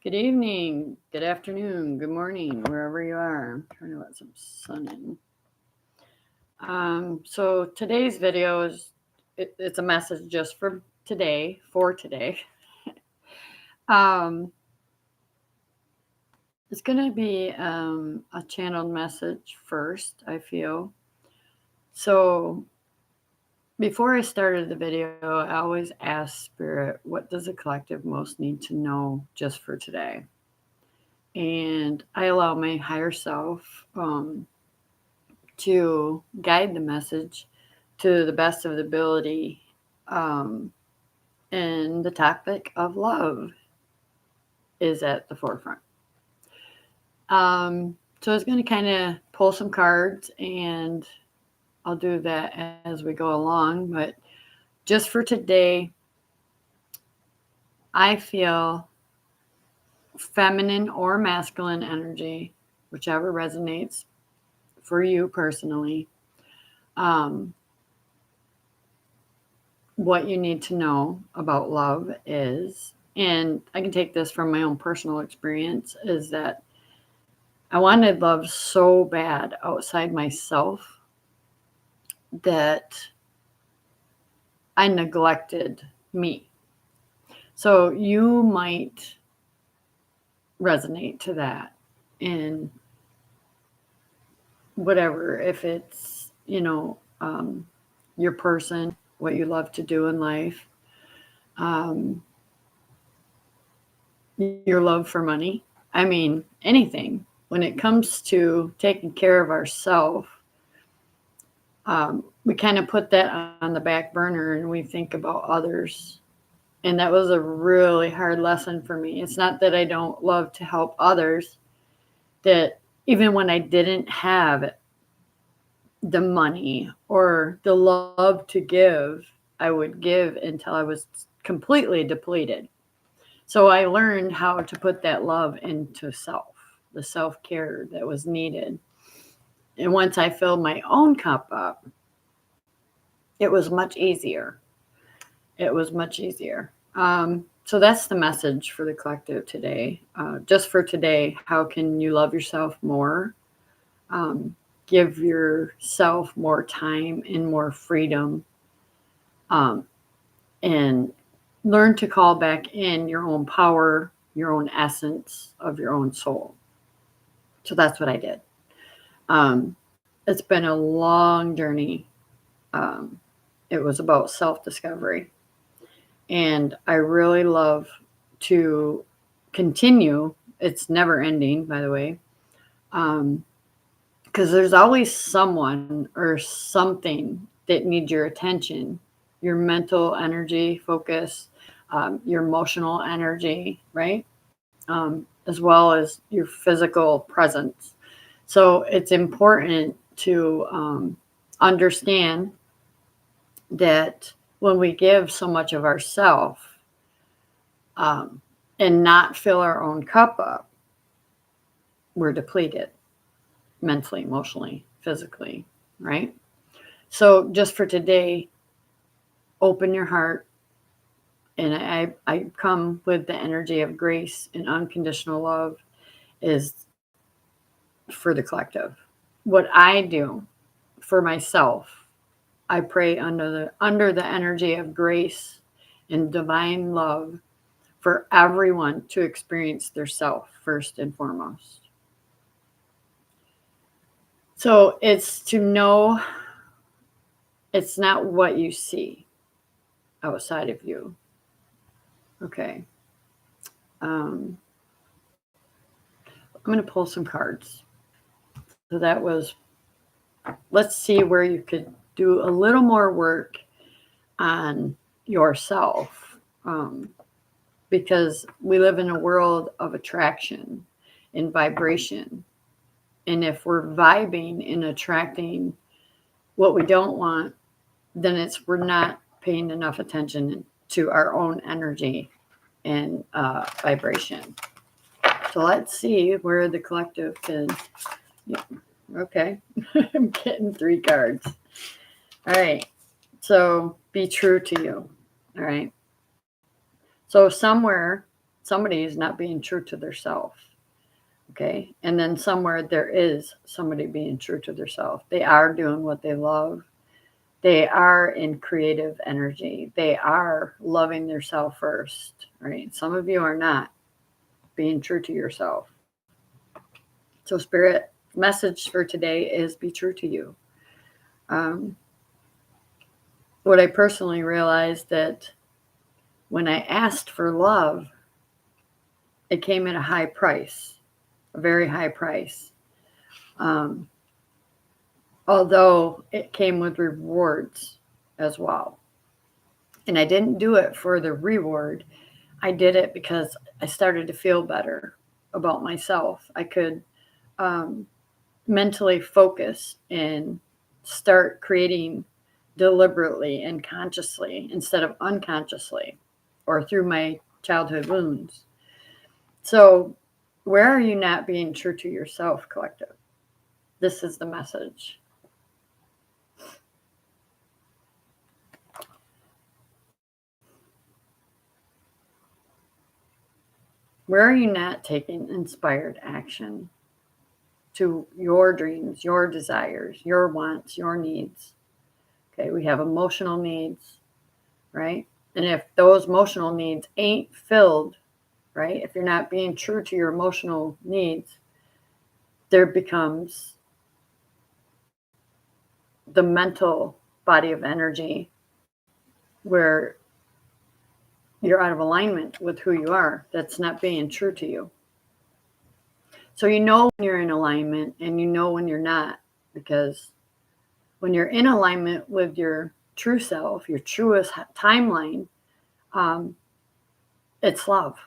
Good evening, good afternoon, good morning, wherever you are. I'm trying to let some sun in. So today's video it's a message just for today. um, it's going to be a channeled message first, I feel. So before I started the video, I always ask Spirit, what does the collective most need to know just for today? And I allow my higher self to guide the message to the best of the ability. Um, and the topic of love is at the forefront. So I was going to kind of pull some cards, and I'll do that as we go along. But just for today, I feel feminine or masculine energy, whichever resonates for you personally. What you need to know about love is, and I can take this from my own personal experience, is that I wanted love so bad outside myself that I neglected me. So you might resonate to that in whatever, if it's, your person, what you love to do in life, um, your love for money. I mean, anything. When it comes to taking care of ourselves, we kind of put that on the back burner and we think about others. And that was a really hard lesson for me. It's not that I don't love to help others, that even when I didn't have the money or the love to give, I would give until I was completely depleted. So I learned how to put that love into self, the self care that was needed. And once I filled my own cup up, it was much easier. It was much easier. So that's the message for the collective today. Just for today, how can you love yourself more? Give yourself more time and more freedom, and learn to call back in your own power, your own essence of your own soul. So that's what I did. It's been a long journey. Um, it was about self discovery. And I really love to continue. It's never ending, by the way, because there's always someone or something that needs your attention, your mental energy, focus, your emotional energy, right? As well as your physical presence. So it's important to understand that when we give so much of ourself, um, and not fill our own cup up, we're depleted mentally, emotionally, physically, right? So just for today, open your heart. And I come with the energy of grace and unconditional love is for the collective. What I do for myself, I pray under the energy of grace and divine love for everyone to experience their self first and foremost. So it's to know it's not what you see outside of you. Okay. Um, I'm going to pull some cards. So that was, let's see where you could do a little more work on yourself. Because we live in a world of attraction and vibration. And if we're vibing and attracting what we don't want, then we're not paying enough attention to our own energy and vibration. So let's see where the collective can. Yeah, okay, I'm getting 3 cards. All right. So be true to you. All right. So somewhere, somebody is not being true to their self. Okay. And then somewhere there is somebody being true to their self. They are doing what they love. They are in creative energy. They are loving their self first, right? Some of you are not being true to yourself. So Spirit message for today is be true to you. What I personally realized that when I asked for love, it came at a high price, a very high price. Although it came with rewards as well. And I didn't do it for the reward. I did it because I started to feel better about myself. I could mentally focus and start creating deliberately and consciously instead of unconsciously or through my childhood wounds. So where are you not being true to yourself, collective? This is the message. Where are you not taking inspired action to your dreams, your desires, your wants, your needs? Okay, we have emotional needs, right? And if those emotional needs ain't filled, right? If you're not being true to your emotional needs, there becomes the mental body of energy where you're out of alignment with who you are. That's not being true to you. So you know when you're in alignment and you know when you're not, because when you're in alignment with your true self, your truest timeline, it's love.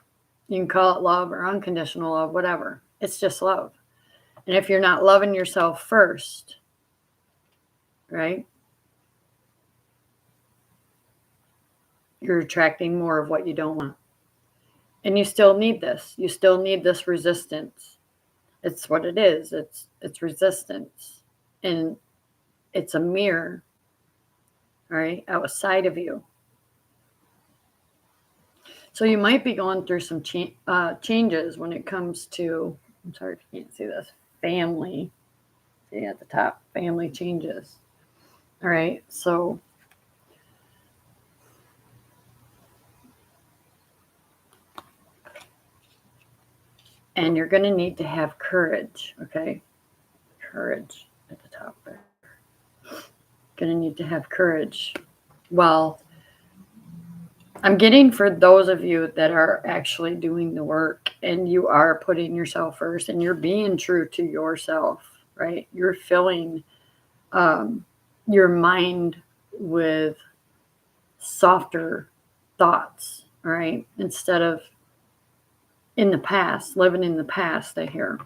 You can call it love or unconditional love, whatever. It's just love. And if you're not loving yourself first, right, you're attracting more of what you don't want. And you still need this. You still need this resistance. It's what it is. It's resistance. And it's a mirror, right, outside of you. So you might be going through some changes when it comes to, I'm sorry if you can't see this, family. See at the top, family changes. All right, so and you're going to need to have courage, okay? Courage at the top there. Going to need to have courage. Well, I'm getting for those of you that are actually doing the work and you are putting yourself first and you're being true to yourself, right? You're filling your mind with softer thoughts, right? Instead of in the past, living in the past, I hear.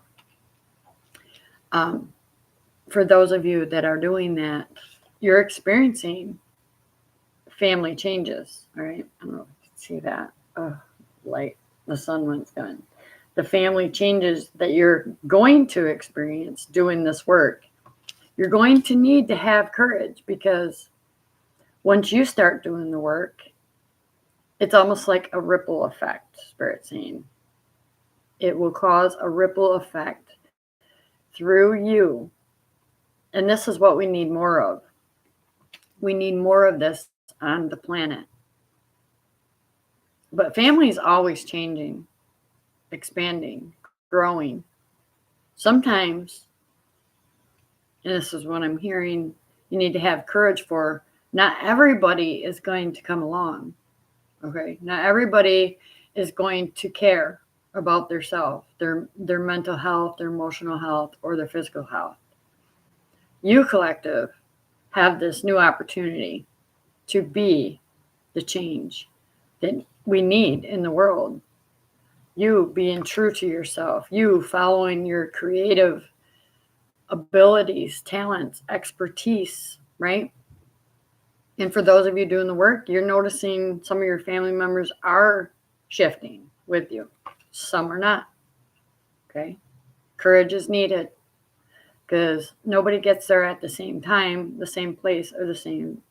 For those of you that are doing that, you're experiencing family changes, all right? I don't know if you can see that. Oh, light, the sun went gone. The family changes that you're going to experience doing this work, you're going to need to have courage, because once you start doing the work, it's almost like a ripple effect, Spirit saying. It will cause a ripple effect through you. And this is what we need more of. We need more of this on the planet. But family is always changing, expanding, growing. Sometimes, and this is what I'm hearing, you need to have courage for, not everybody is going to come along. Okay? Not everybody is going to care about their self, their mental health, their emotional health, or their physical health. You, collective, have this new opportunity to be the change that we need in the world. You being true to yourself, you following your creative abilities, talents, expertise, right? And for those of you doing the work, you're noticing some of your family members are shifting with you. Some are not. Okay? Courage is needed, because nobody gets there at the same time, the same place, or the same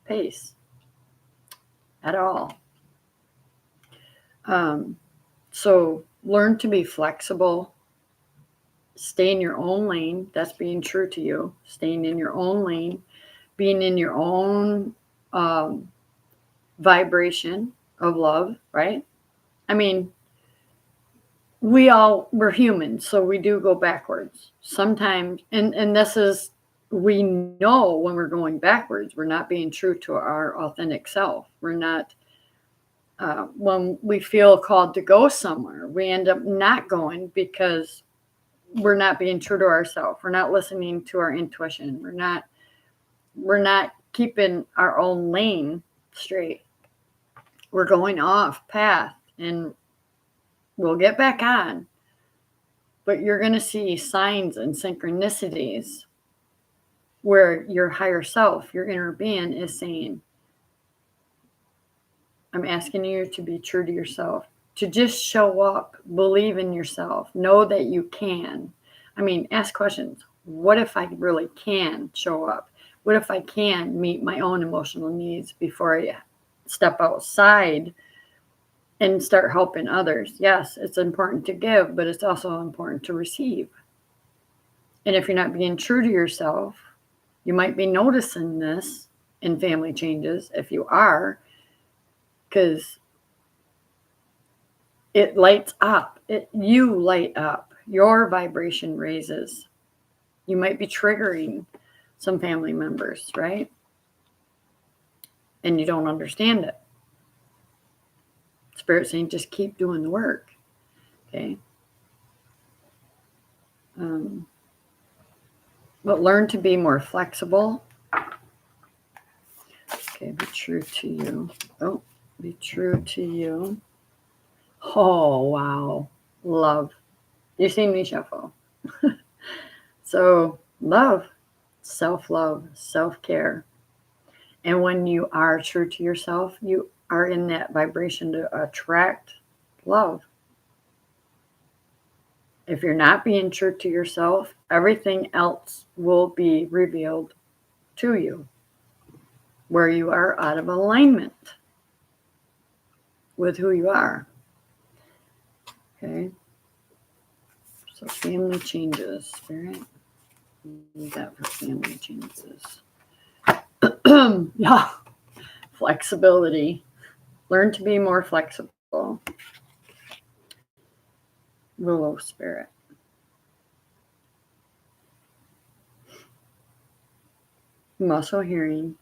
pace at all. So learn to be flexible. Stay in your own lane. That's being true to you. Staying in your own lane, being in your own vibration of love, right? I mean, we're humans, so we do go backwards sometimes. And this is, we know when we're going backwards, we're not being true to our authentic self. We're not, when we feel called to go somewhere, we end up not going because we're not being true to ourselves. We're not listening to our intuition. We're not keeping our own lane straight. We're going off path, and we'll get back on. But you're going to see signs and synchronicities where your higher self, your inner being, is saying, I'm asking you to be true to yourself, to just show up, believe in yourself, know that you can. I mean, ask questions. What if I really can show up? What if I can meet my own emotional needs before I step outside and start helping others? Yes, it's important to give, but it's also important to receive. And if you're not being true to yourself, you might be noticing this in family changes. If you are, because it lights up, you light up, your vibration raises. You might be triggering some family members, right? And you don't understand it. Spirit saying, just keep doing the work. Okay. But learn to be more flexible. Okay, be true to you. Oh, be true to you. Oh, wow. Love. You've seen me shuffle. So, love, self-love, self-care. And when you are true to yourself, you are in that vibration to attract love. If you're not being true to yourself, everything else will be revealed to you, where you are out of alignment with who you are. Okay. So family changes, Spirit. Need that for family changes. Yeah. Flexibility. Learn to be more flexible. Willow Spirit. I'm also hearing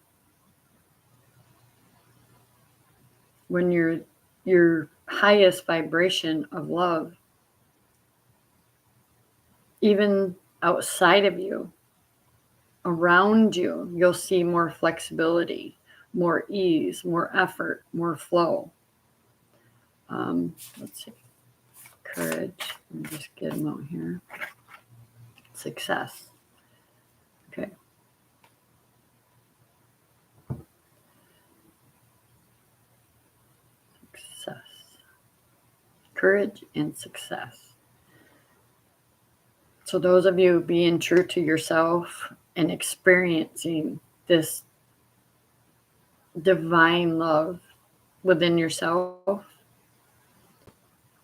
when your highest vibration of love, even outside of you, around you, you'll see more flexibility, more ease, more effort, more flow. Let's see. Courage. Let me just get them out here. Success. Okay. Success. Courage and success. So those of you being true to yourself and experiencing this divine love within yourself,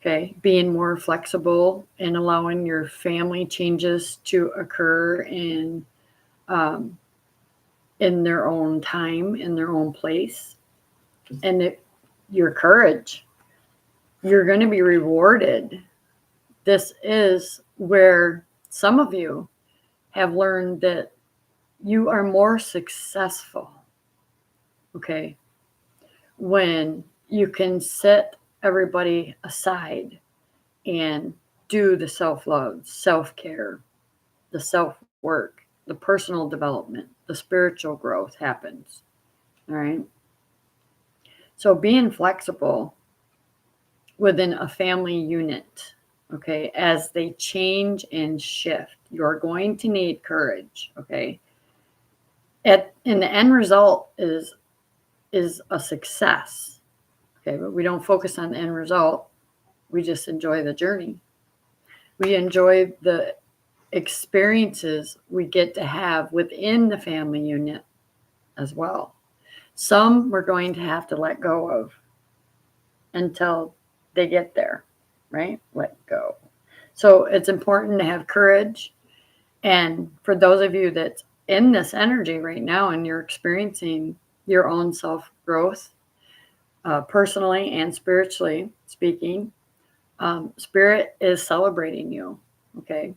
okay, being more flexible and allowing your family changes to occur in their own time, in their own place, and your courage, you're going to be rewarded. This is where some of you have learned that you are more successful, okay, when you can set everybody aside and do the self-love, self-care, the self-work, the personal development, the spiritual growth happens. All right. So being flexible within a family unit, okay, as they change and shift, you're going to need courage, okay? And the end result is a success, okay? But we don't focus on the end result. We just enjoy the journey. We enjoy the experiences we get to have within the family unit as well. Some we're going to have to let go of until they get there. right? Let go. So it's important to have courage. And for those of you that's in this energy right now and you're experiencing your own self growth, personally and spiritually speaking, Spirit is celebrating you. Okay.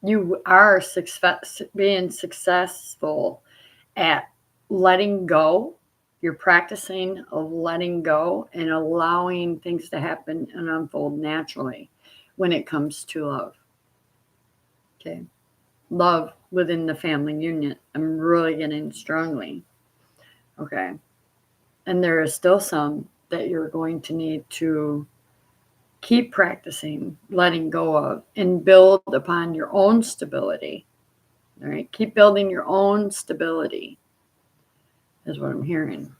You are being successful at letting go. You're practicing of letting go and allowing things to happen and unfold naturally when it comes to love. Okay. Love within the family union. I'm really getting strongly. Okay. And there is still some that you're going to need to keep practicing letting go of and build upon your own stability. All right. Keep building your own stability, is what I'm hearing.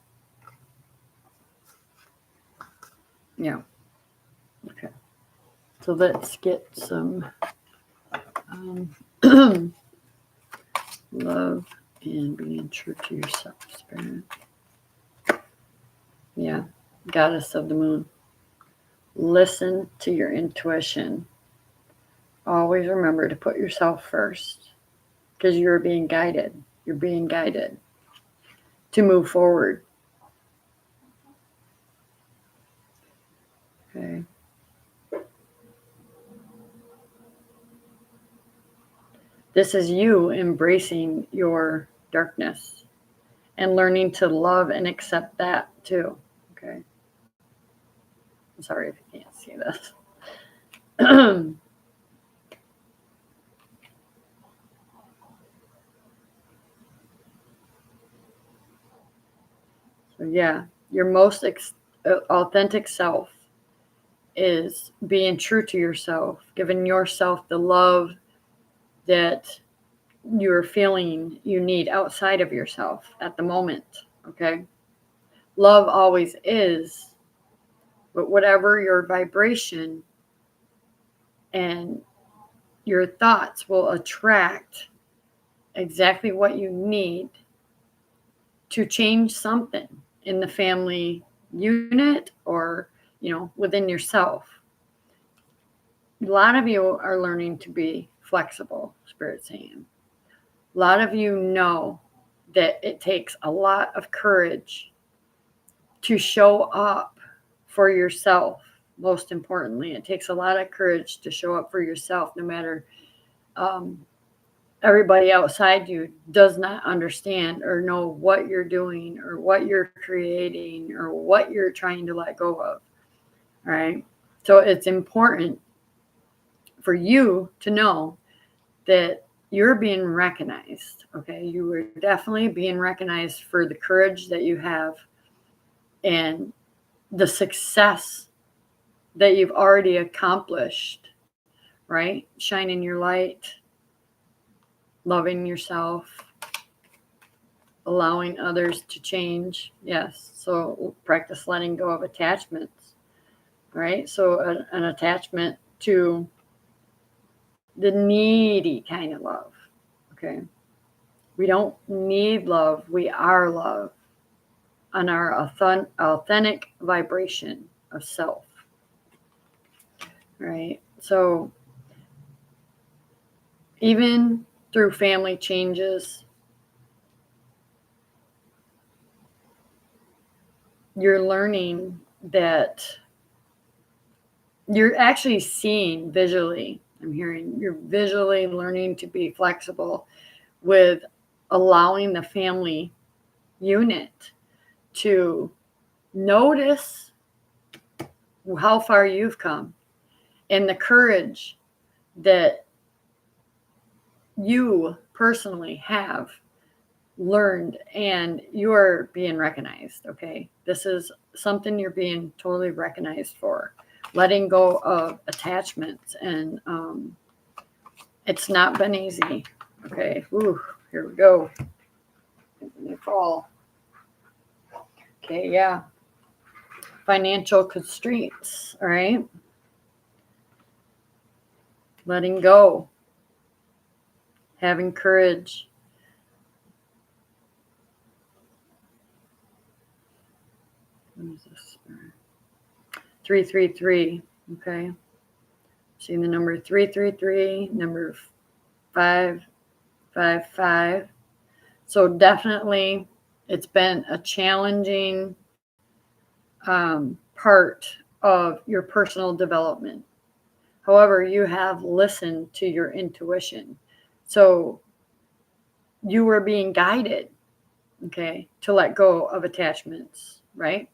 Yeah. Okay. So let's get some love and being true to yourself, Spirit. Yeah. Goddess of the moon. Listen to your intuition. Always remember to put yourself first because you're being guided. You're being guided to move forward. Okay. This is you embracing your darkness and learning to love and accept that too. Okay. I'm sorry if you can't see this. So yeah, your most authentic self is being true to yourself, giving yourself the love that you're feeling you need outside of yourself at the moment. Okay. Love always is, but whatever your vibration and your thoughts will attract exactly what you need to change something in the family unit or, within yourself. A lot of you are learning to be flexible, Spirit saying. A lot of you know that it takes a lot of courage to show up for yourself. Most importantly, it takes a lot of courage to show up for yourself, no matter everybody outside you does not understand or know what you're doing or what you're creating or what you're trying to let go of. All right. So it's important for you to know that you're being recognized. Okay. You are definitely being recognized for the courage that you have and the success that you've already accomplished, right? Shining your light, loving yourself, allowing others to change. Yes. So practice letting go of attachments, right? So an attachment to the needy kind of love. Okay. We don't need love. We are love on our authentic vibration of self. Right. So even through family changes, you're learning that you're actually seeing visually. I'm hearing you're visually learning to be flexible with allowing the family unit to notice how far you've come and the courage that you personally have learned, and you're being recognized. Okay. This is something you're being totally recognized for. Letting go of attachments. And it's not been easy. Okay. Ooh, here we go. Fall. Okay. Yeah. Financial constraints. All right. Letting go. Having courage. What is this? 333. Okay. Seeing the number 333, number 555. So definitely it's been a challenging part of your personal development. However, you have listened to your intuition. So you were being guided, okay, to let go of attachments, right?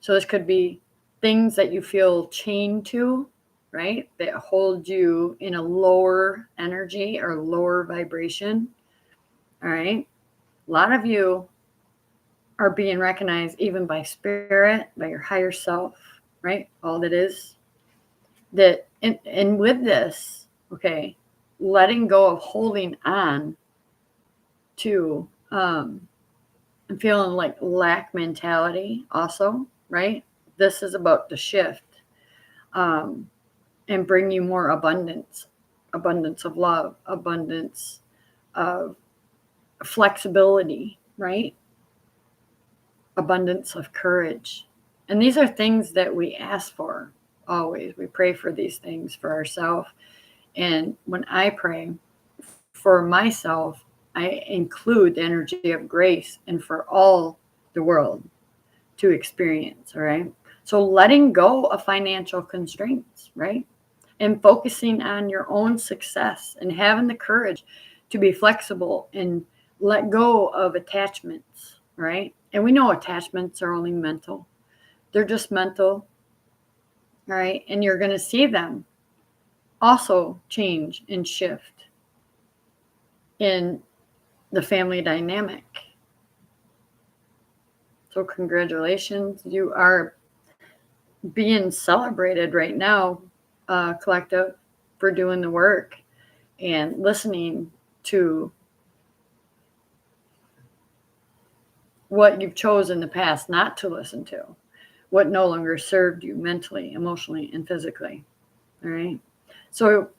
So this could be things that you feel chained to, right? That hold you in a lower energy or lower vibration. All right. A lot of you are being recognized even by spirit, by your higher self, right? All that is that. And with this, okay, letting go of holding on to I'm feeling like lack mentality also, right? This is about the shift and bring you more abundance of love, abundance of flexibility, right? Abundance of courage. And these are things that we ask for always. We pray for these things for ourselves. And when I pray for myself, I include the energy of grace and for all the world to experience, all right? So letting go of financial constraints, right? And focusing on your own success and having the courage to be flexible and let go of attachments, right? And we know attachments are only mental. They're just mental, right? And you're going to see them also change and shift in the family dynamic. So congratulations, you are being celebrated right now, collective, for doing the work and listening to what you've chosen in the past not to listen to, what no longer served you mentally, emotionally, and physically. All right. So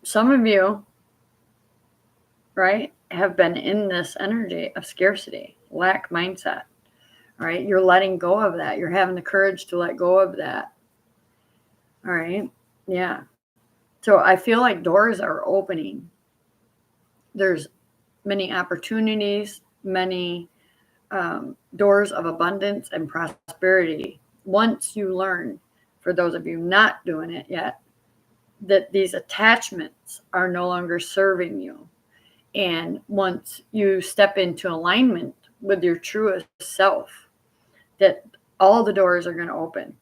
some of you, right, have been in this energy of scarcity, lack mindset. All right. You're letting go of that. You're having the courage to let go of that. All right. Yeah. So I feel like doors are opening. There's many opportunities, many doors of abundance and prosperity. Once you learn, for those of you not doing it yet, that these attachments are no longer serving you. And once you step into alignment with your truest self, that all the doors are going to open.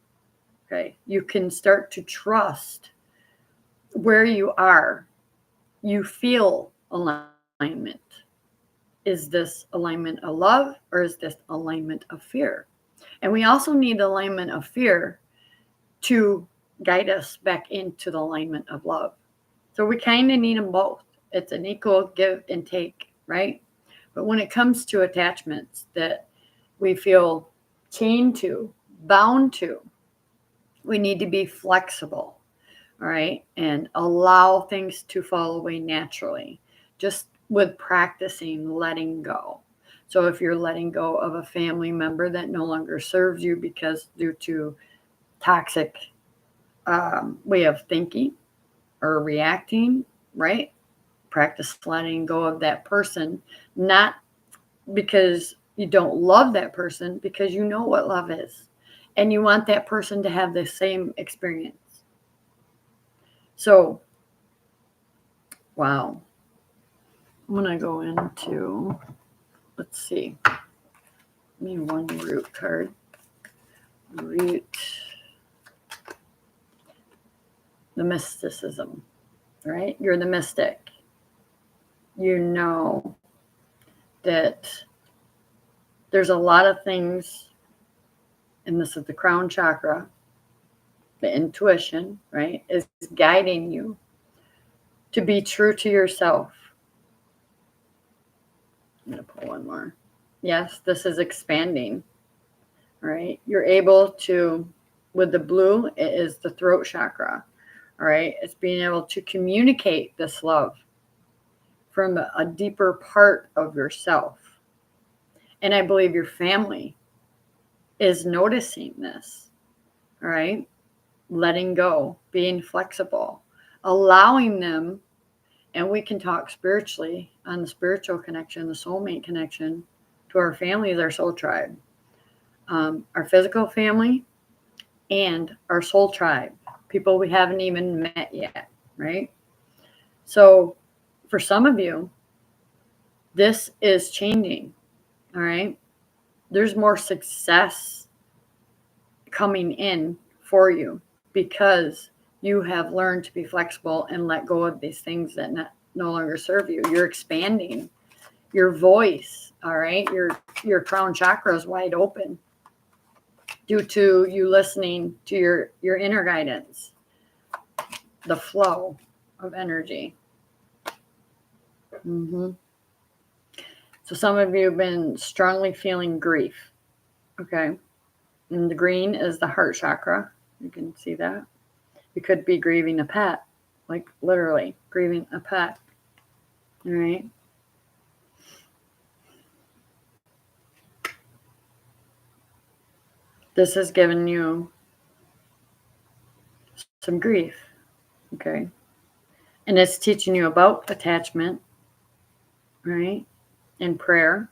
Okay. You can start to trust where you are. You feel alignment. Is this alignment of love or is this alignment of fear? And we also need alignment of fear to guide us back into the alignment of love. So we kind of need them both. It's an equal give and take, right? But when it comes to attachments that we feel chained to, bound to, we need to be flexible, all right? And allow things to fall away naturally, just with practicing letting go. So if you're letting go of a family member that no longer serves you because due to toxic way of thinking or reacting, right? Practice letting go of that person, not because you don't love that person, because you know what love is. And you want that person to have the same experience. So, wow. I'm going to go into, let's see, give me one root card. Root, the mysticism, right? You're the mystic. You know that there's a lot of things, and this is the crown chakra, the intuition, right, is guiding you to be true to yourself. I'm going to pull one more. Yes, this is expanding, right? You're able to, with the blue, it is the throat chakra, all right? It's being able to communicate this love from a deeper part of yourself. And I believe your family is noticing this, all right? letting go, being flexible, allowing them. And we can talk spiritually on the spiritual connection, the soulmate connection to our families, our soul tribe, our physical family, and our soul tribe, people we haven't even met yet, right? So for some of you, this is changing, all right? There's more success coming in for you because you have learned to be flexible and let go of these things that no longer serve you. You're expanding your voice, all right? Your crown chakra is wide open due to you listening to your inner guidance, the flow of energy. So some of you have been strongly feeling grief, okay? And the green is the heart chakra. You can see that. You could be grieving a pet, like literally grieving a pet, all right? This has given you some grief, okay? And it's teaching you about attachment, right? And prayer,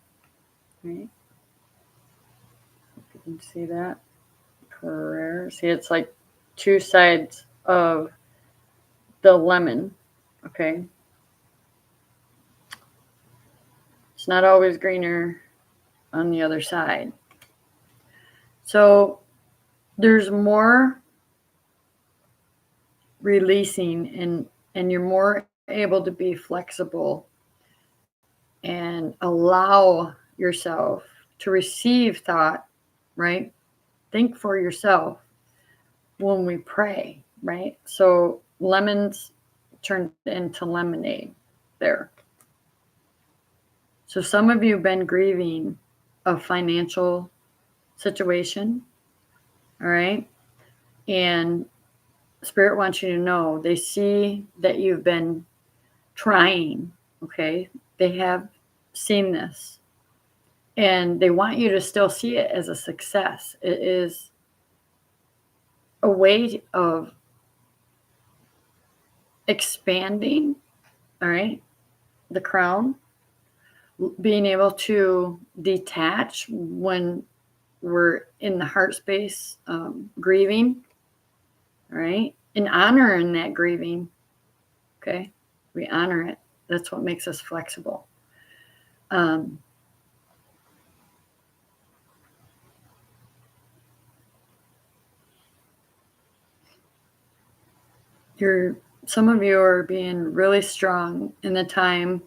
right? You can see that. Prayer. See, it's like two sides of the lemon, okay? It's not always greener on the other side. So there's more releasing and you're more able to be flexible and allow yourself to receive thought, right? Think for yourself when we pray, right? So lemons turned into lemonade there. So some of you have been grieving a financial situation, all right? And Spirit wants you to know they see that you've been trying, okay? They have seen this. And they want you to still see it as a success. It is a way of expanding, all right, the crown, being able to detach when we're in the heart space, grieving, all right, and honoring that grieving, okay? We honor it. That's what makes us flexible. Some of you are being really strong in the time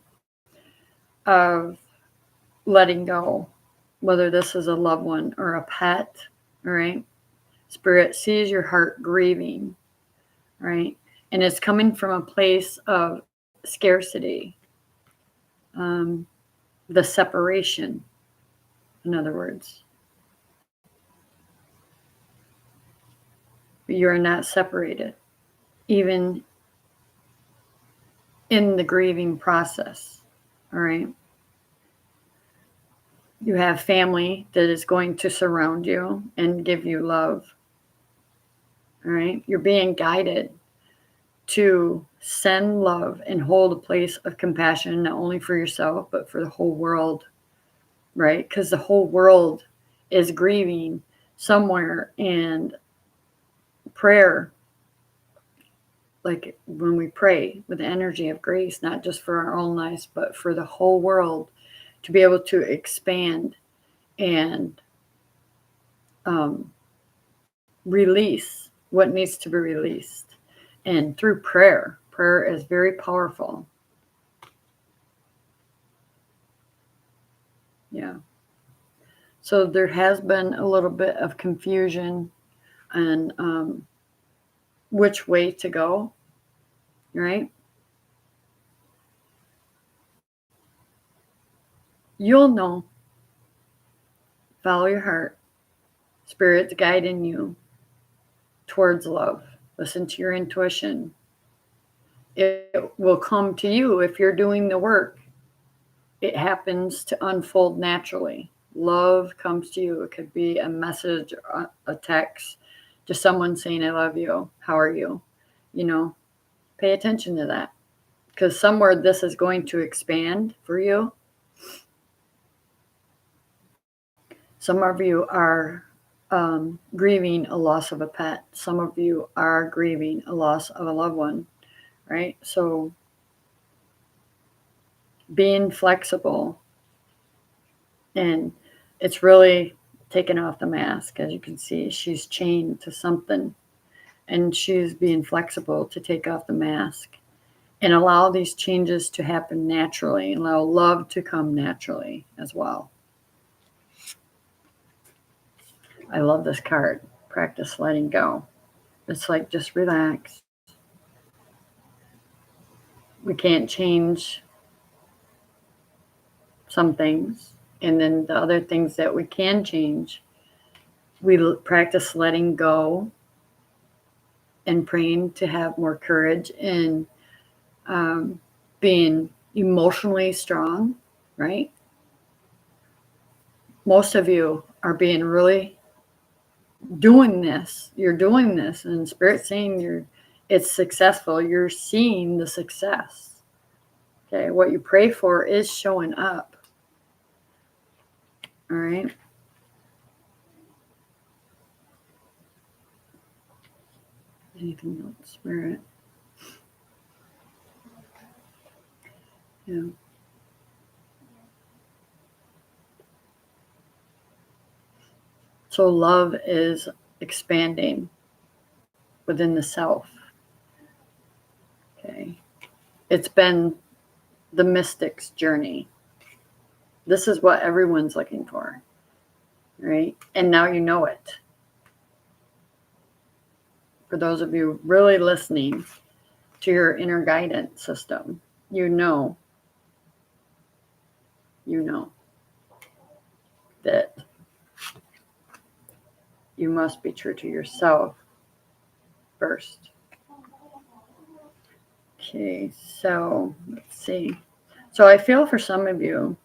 of letting go, whether this is a loved one or a pet, all right? Spirit sees your heart grieving, right? And it's coming from a place of scarcity, the separation, in other words. But you're not separated, even in the grieving process, all right? You have family that is going to surround you and give you love, all right? You're being guided to send love and hold a place of compassion, not only for yourself, but for the whole world, right? Because the whole world is grieving somewhere, and prayer, like when we pray with the energy of grace, not just for our own lives, but for the whole world to be able to expand and release what needs to be released. And through prayer is very powerful. Yeah. So there has been a little bit of confusion on which way to go, right? You'll know. Follow your heart. Spirit's guiding you towards love. Listen to your intuition. It will come to you if you're doing the work. It happens to unfold naturally. Love comes to you. It could be a message, a text, Just someone saying, I love you. How are you? You know, pay attention to that. Because somewhere this is going to expand for you. Some of you are grieving a loss of a pet. Some of you are grieving a loss of a loved one, right? So being flexible, and it's really taken off the mask. As you can see, she's chained to something, and she's being flexible to take off the mask and allow these changes to happen naturally, and allow love to come naturally as well. I love this card. Practice letting go. It's like, just relax. We can't change some things. And then the other things that we can change, we practice letting go and praying to have more courage and being emotionally strong, right? Most of you are being really doing this. You're doing this, and Spirit's saying it's successful. You're seeing the success. Okay, what you pray for is showing up. All right. Anything else, Spirit? Yeah. So love is expanding within the self. Okay. It's been the mystic's journey. This is what everyone's looking for, right? And now you know it. For those of you really listening to your inner guidance system, you know that you must be true to yourself first. Okay, so let's see. So I feel for some of you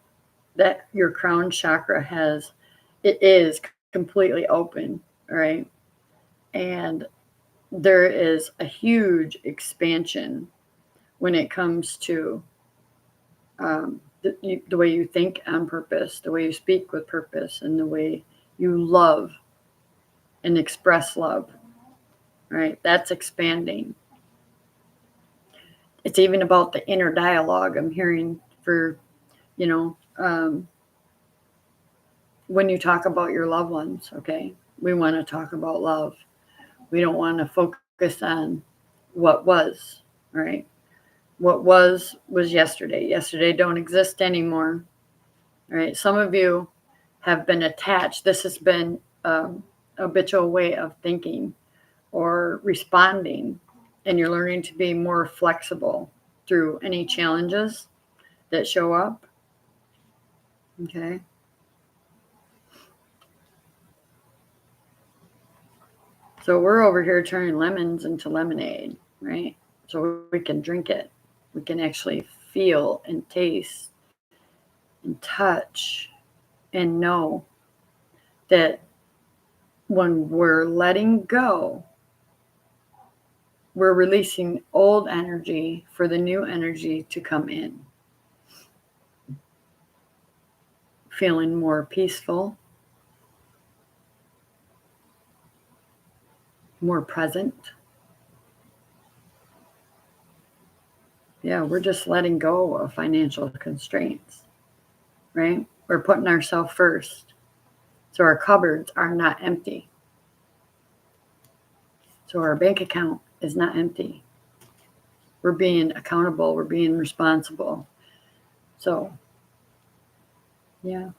that your crown chakra is completely open, right? And there is a huge expansion when it comes to the way you think on purpose, the way you speak with purpose, and the way you love and express love, right? That's expanding. It's even about the inner dialogue I'm hearing for, when you talk about your loved ones, okay? We want to talk about love. We don't want to focus on what was, right? What was yesterday. Yesterday don't exist anymore, right? Some of you have been attached. This has been a habitual way of thinking or responding, and you're learning to be more flexible through any challenges that show up. Okay. So we're over here turning lemons into lemonade, right? So we can drink it. We can actually feel and taste and touch and know that when we're letting go, we're releasing old energy for the new energy to come in. Feeling more peaceful, more present. Yeah, we're just letting go of financial constraints, right? We're putting ourselves first. So our cupboards are not empty. So our bank account is not empty. We're being accountable. We're being responsible. So, yeah.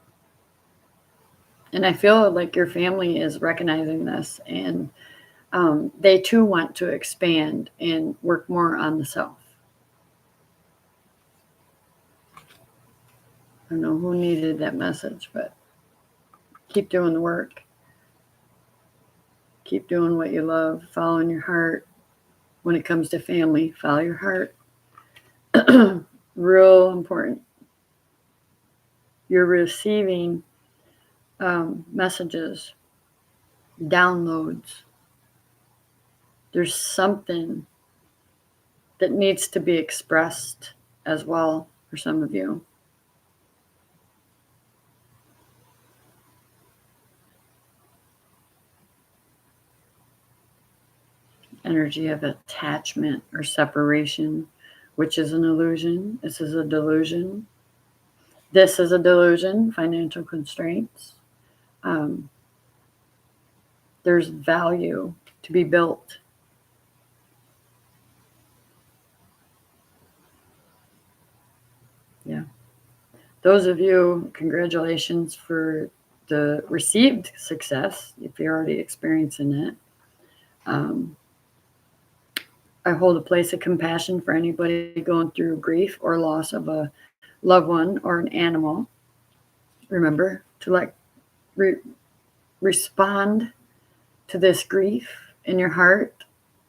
And I feel like your family is recognizing this, and they too want to expand and work more on the self. I don't know who needed that message, but keep doing the work. Keep doing what you love, following your heart. When it comes to family, follow your heart. Real important. You're receiving messages, downloads there's something that needs to be expressed as well for some of you. Energy of attachment or separation, which is an illusion. This is a delusion. This is a delusion, financial constraints. There's value to be built. Yeah. Those of you, congratulations for the received success, if you're already experiencing it. I hold a place of compassion for anybody going through grief or loss of a loved one or an animal. Remember to respond to this grief in your heart,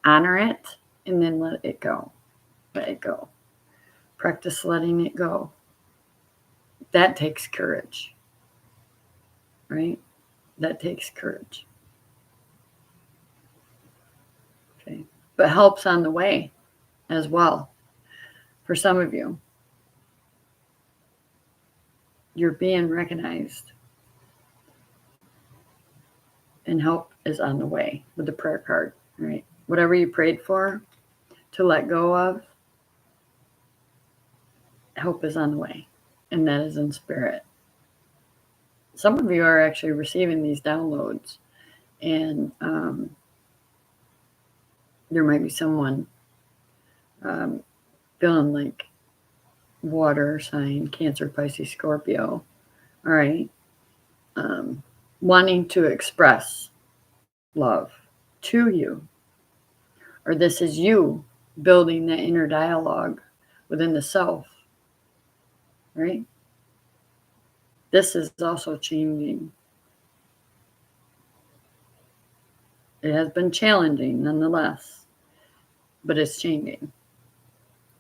honor it, and then let it go. Let it go. Practice letting it go. That takes courage, right? That takes courage. Okay. But help's on the way as well. For some of you, you're being recognized, and help is on the way with the prayer card, right? Whatever you prayed for to let go of, help is on the way, and that is in spirit. Some of you are actually receiving these downloads, and there might be someone feeling like water sign, Cancer, Pisces, Scorpio, all right, wanting to express love to you, or this is you building that inner dialogue within the self, right? This is also changing. It has been challenging nonetheless, but it's changing.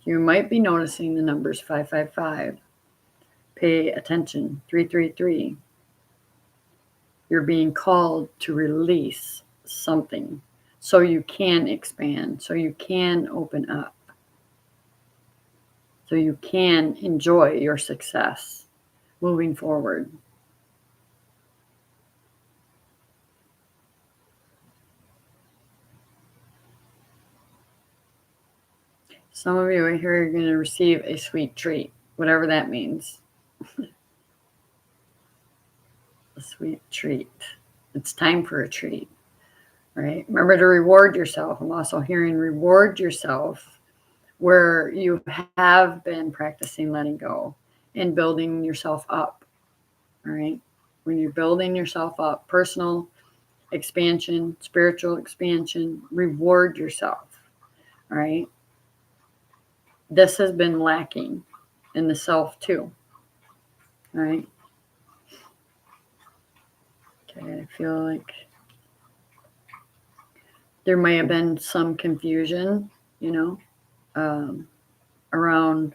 You might be noticing the numbers 555. Pay attention, 333. You're being called to release something so you can expand, so you can open up, so you can enjoy your success moving forward. Some of you are here, you're going to receive a sweet treat, whatever that means. A sweet treat. It's time for a treat, right? Remember to reward yourself. I'm also hearing reward yourself where you have been practicing letting go and building yourself up, all right? When you're building yourself up, personal expansion, spiritual expansion, reward yourself, all right? This has been lacking in the self too, all right? Okay, I feel like there may have been some confusion, around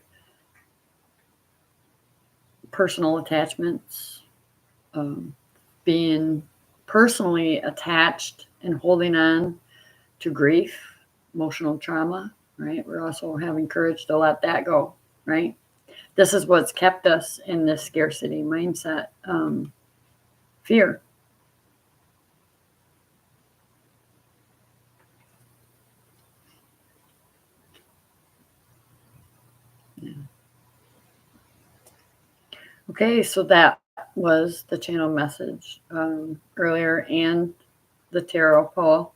personal attachments, being personally attached and holding on to grief, emotional trauma, right? We're also having courage to let that go, right? This is what's kept us in this scarcity mindset, fear. Yeah. Okay, so that was the channel message earlier and the tarot pull.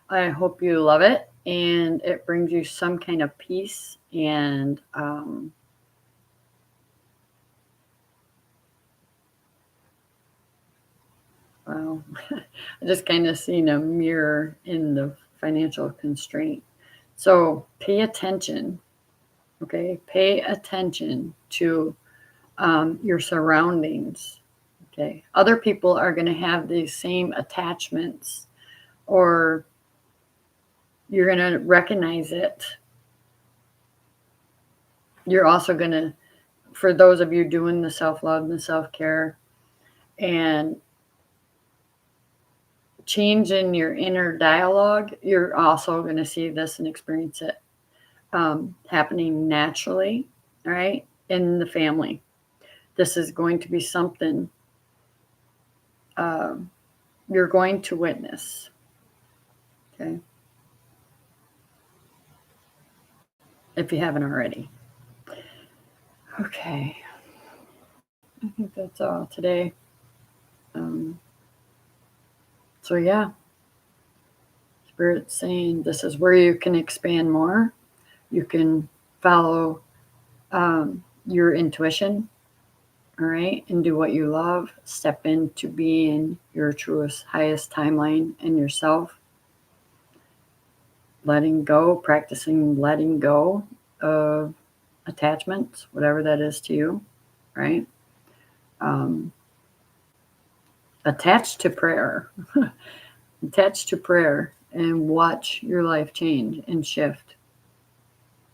I hope you love it and it brings you some kind of peace and wow. I just kind of seen a mirror in the financial constraint. So pay attention, okay? Pay attention to your surroundings, okay? Other people are going to have these same attachments, or you're going to recognize it. You're also going to, for those of you doing the self-love and the self-care and change in your inner dialogue, you're also going to see this and experience it happening naturally, all right, in the family. This is going to be something you're going to witness, okay, if you haven't already. Okay, I think that's all today. So yeah, Spirit's saying this is where you can expand more. You can follow your intuition, all right, and do what you love. Step into being your truest, highest timeline and yourself. Letting go, practicing letting go of attachments, whatever that is to you, right? Attached to prayer. Attached to prayer and watch your life change and shift.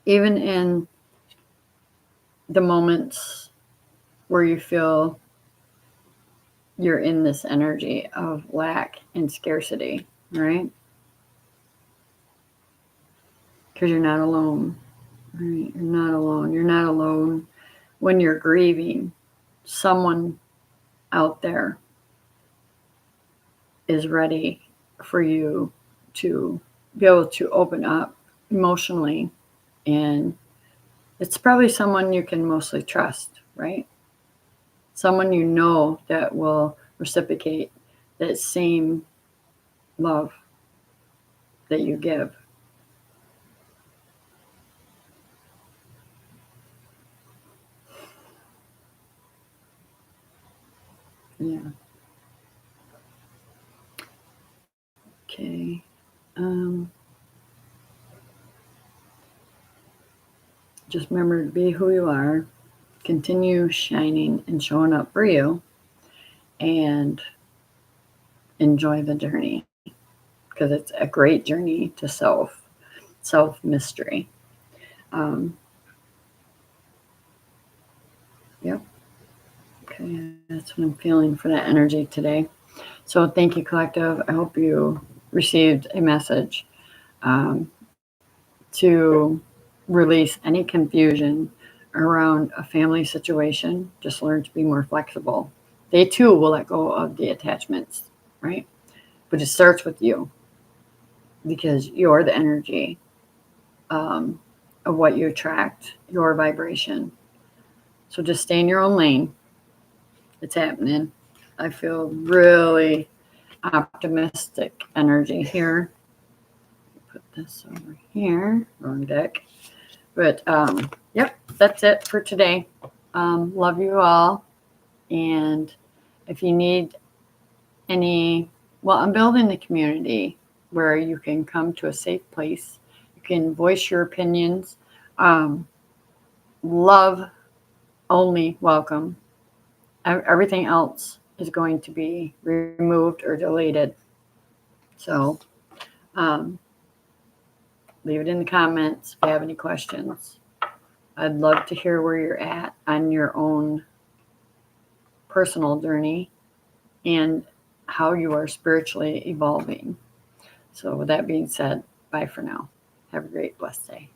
Even in the moments where you feel you're in this energy of lack and scarcity, right? Because you're not alone, right? You're not alone. You're not alone when you're grieving. Someone out there is ready for you to be able to open up emotionally, and it's probably someone you can mostly trust, right? Someone you know that will reciprocate that same love that you give. Yeah. Okay. Just remember to be who you are, continue shining and showing up for you, and enjoy the journey, because it's a great journey to self mystery. Yep. Okay, that's what I'm feeling for that energy today. So thank you, collective. I hope you received a message to release any confusion around a family situation. Just learn to be more flexible. They too will let go of the attachments, right? But it starts with you, because you're the energy of what you attract, your vibration. So just stay in your own lane. It's happening. I feel really optimistic energy here. Put this over here. Wrong deck. But yep, that's it for today. Love you all. And if you need any, well, I'm building a community where you can come to a safe place. You can voice your opinions. Love only welcome. Everything else is going to be removed or deleted. So leave it in the comments if you have any questions. I'd love to hear where you're at on your own personal journey and how you are spiritually evolving. So with that being said, bye for now. Have a great, blessed day.